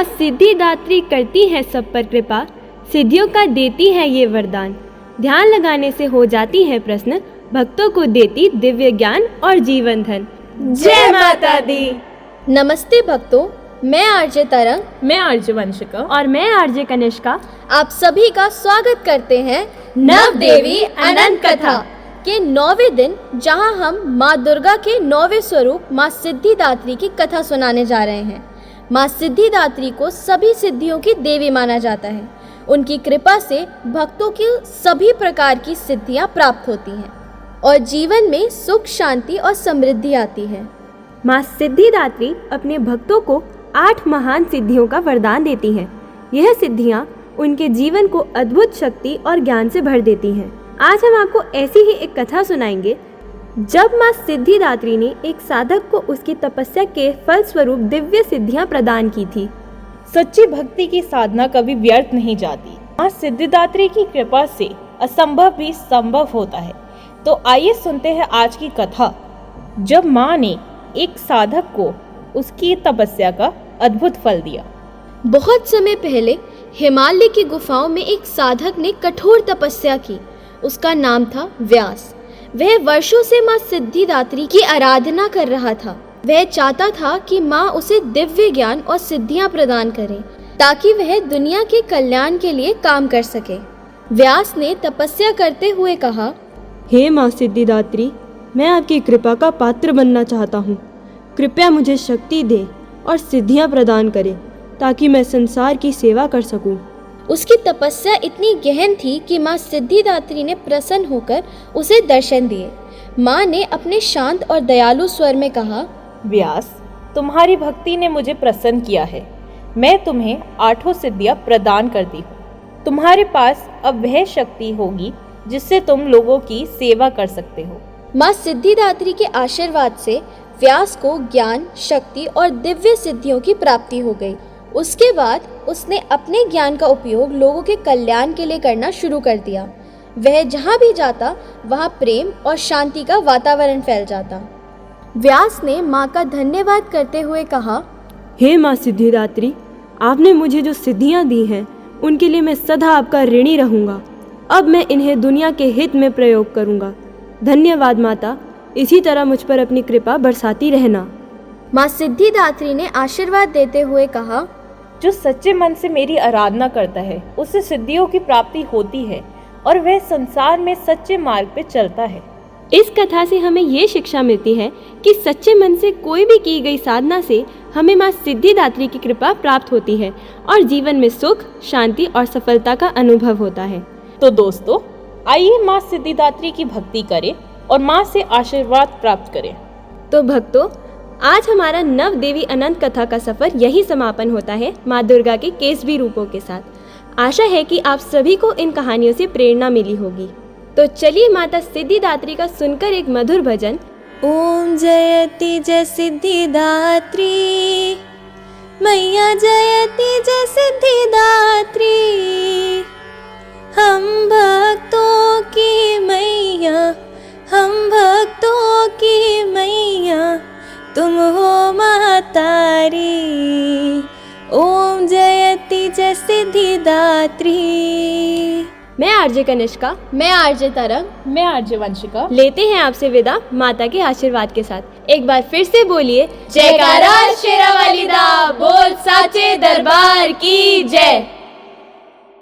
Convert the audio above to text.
माँ सिद्धिदात्री करती है सब पर कृपा, सिद्धियों का देती है ये वरदान। ध्यान लगाने से हो जाती है प्रसन्न, भक्तों को देती दिव्य ज्ञान और जीवन धन। जय माता दी। नमस्ते भक्तों, मैं आरजे तरंग, मैं आरजे वंशिका और मैं आरजे कनिष्का आप सभी का स्वागत करते हैं नव देवी अनंत कथा के 9वें दिन, जहां हम माँ दुर्गा के 9वें स्वरूप माँ सिद्धिदात्री की कथा सुनाने जा रहे हैं। माँ सिद्धिदात्री को सभी सिद्धियों की देवी माना जाता है। उनकी कृपा से भक्तों की सभी प्रकार की सिद्धियां प्राप्त होती हैं और जीवन में सुख, शांति और समृद्धि आती है। माँ सिद्धिदात्री अपने भक्तों को 8 महान सिद्धियों का वरदान देती हैं। यह सिद्धियां उनके जीवन को अद्भुत शक्ति और ज्ञान से भर देती हैं। आज हम आपको ऐसी ही एक कथा सुनाएंगे जब माँ सिद्धिदात्री ने एक साधक को उसकी तपस्या के फल स्वरूप दिव्य सिद्धियां प्रदान की थी। सच्ची भक्ति की साधना कभी व्यर्थ नहीं जाती। माँ सिद्धिदात्री की कृपा से असंभव भी संभव होता है। तो आइए सुनते हैं आज की कथा। जब माँ ने एक साधक को उसकी तपस्या का अद्भुत फल दिया। बहुत समय पहले हिमालय की गुफाओं में एक साधक ने कठोर तपस्या की। उसका नाम था व्यास। वह वर्षों से माँ सिद्धिदात्री की आराधना कर रहा था। वह चाहता था कि माँ उसे दिव्य ज्ञान और सिद्धियां प्रदान करें ताकि वह दुनिया के कल्याण के लिए काम कर सके। व्यास ने तपस्या करते हुए कहा, हे माँ सिद्धिदात्री, मैं आपकी कृपा का पात्र बनना चाहता हूँ। कृपया मुझे शक्ति दे और सिद्धियां प्रदान करें ताकि मैं संसार की सेवा कर सकूं। उसकी तपस्या इतनी गहन थी कि माँ सिद्धिदात्री ने प्रसन्न होकर उसे दर्शन दिए। माँ ने अपने शांत और दयालु स्वर में कहा, व्यास, तुम्हारी भक्ति ने मुझे प्रसन्न किया है। मैं तुम्हें 8 सिद्धियां प्रदान करती हूँ। तुम्हारे पास अब वह शक्ति होगी जिससे तुम लोगों की सेवा कर सकते हो। माँ सिद्धिदात्री के आशीर्वाद से व्यास को ज्ञान, शक्ति और दिव्य सिद्धियों की प्राप्ति हो गई। उसके बाद उसने अपने ज्ञान का उपयोग लोगों के कल्याण के लिए करना शुरू कर दिया। वह जहाँ भी जाता वहाँ प्रेम और शांति का वातावरण फैल जाता। व्यास ने माँ का धन्यवाद करते हुए कहा, हे माँ सिद्धिदात्री, आपने मुझे जो सिद्धियाँ दी हैं उनके लिए मैं सदा आपका ऋणी रहूँगा। अब मैं इन्हें दुनिया के हित में प्रयोग करूँगा। धन्यवाद माता, इसी तरह मुझ पर अपनी कृपा बरसाती रहना। माँ सिद्धिदात्री ने आशीर्वाद देते हुए कहा, जो सच्चे मन से मेरी आराधना करता है उसे सिद्धियों की प्राप्ति होती है और वह संसार में सच्चे मार्ग पे चलता है। इस कथा से हमें ये शिक्षा मिलती है कि सच्चे मन से कोई भी की गई साधना से हमें माँ सिद्धिदात्री की कृपा प्राप्त होती है और जीवन में सुख, शांति और सफलता का अनुभव होता है। तो दोस्तों, आइए माँ सिद्धिदात्री की भक्ति करें और माँ से आशीर्वाद प्राप्त करें। तो भक्तों, आज हमारा नव देवी अनंत कथा का सफर यही समापन होता है माँ दुर्गा के केसवी रूपों के साथ। आशा है कि आप सभी को इन कहानियों से प्रेरणा मिली होगी। तो चलिए माता सिद्धिदात्री का सुनकर एक मधुर भजन। ओम जयति जय सिद्धिदात्री, मैया जयति जय सिद्धिदात्री। हम भक्तों की मैया, हम भक्तों की मैया, तुम हो महतारी। ओम जयति जय सिद्धिदात्री। मैं आरजे कनिष्का, मैं आरजे तरंग, मैं आरजे वंशिका लेते हैं आपसे विदा माता के आशीर्वाद के साथ। एक बार फिर से बोलिए, जयकारा शेरा वाली दा, बोल साचे दरबार की जय।